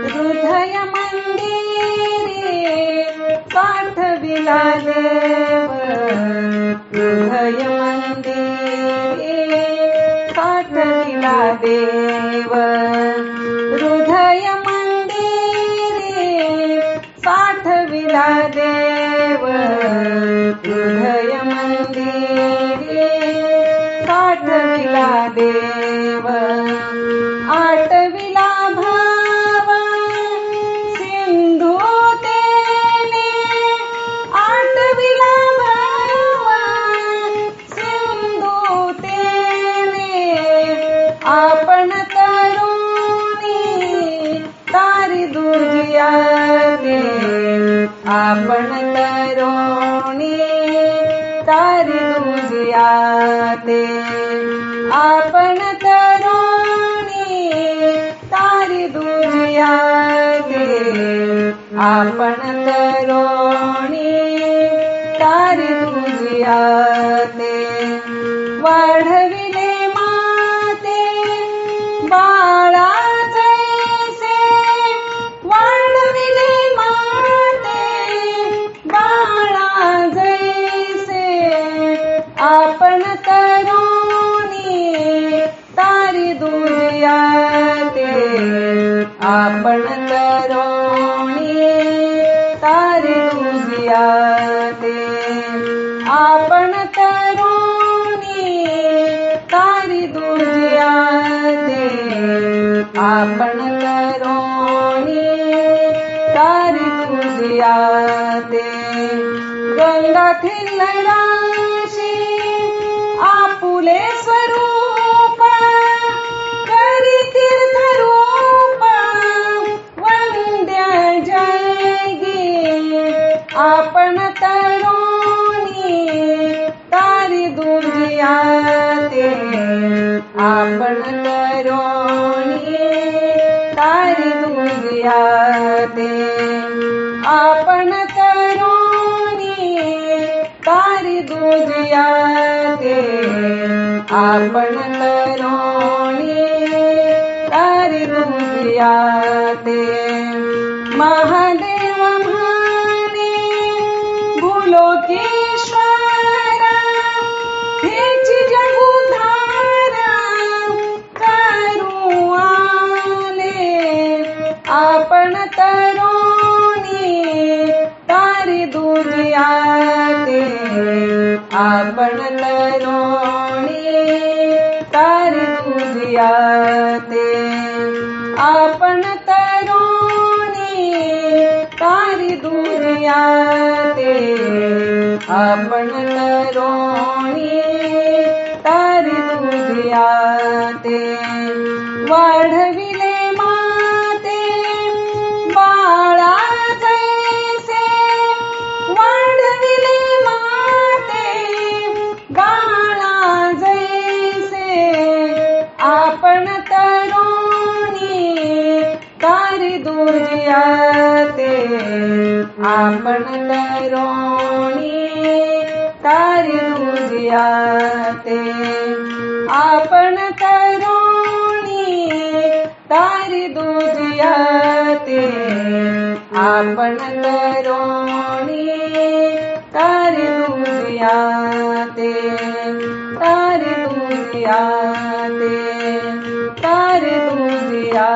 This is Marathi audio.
हृदय मंदिरी पाठविला देव, हृदय मंदिरी पाठविला देव, हृदय मंदिरी पाठविला देव, हृदय मंदिरी पाठविला देव. आटविला भाव सिंधू तेने, आटविला भाव सिंधू तेने, आपण तरुणी तारी दुजिया दे, आपण तरुणी तारी दुजिया दे, आपण तरुणी तारी दुजिया दे, आपण तरुणी तारी दुजिया दे. वाढविले माते बाळा जैसे, वाढविले माते बाळा जैसे, आपण तरुणी तारी दुजिया दे, आपण तरुणी तारी दुजिया दे, आपण तरुणी तारी दुजिया दे, आपण तरुणी तारी दुजिया दे. गंगा खिल्लाराशी आपुले स्वरूप, करी तीर्थ रूप वंद्य जगी, आपण तरुणी तारी दुजिया दे, आपण तरुणी तारी दुजिया दे, आपण तरुणी तारी दुजिया दे, आपण तरुणी तारी दुजिया दे. महादेव म्हणे भूलोकेश्वर, हेची जगुधारा करू आले, आपण तरुणी तारी दुजिया दे, आपण तरुणी तारी दुजिया दे, आपण तरुणी तारी दुजिया दे, आपण तरुणी तारी दुजिया दे. वाढविले माते बाळा जैसे, वाढविले माते बाळा जैसे, आपण तरुणी तारी दुजिया दे, आपण तरुणी तारी दुजिया दे, आपण तरुणी तारी दुजिया दे, आपण तरुणी तारी दुजिया दे, तारी दुजिया दे, तारी दुजिया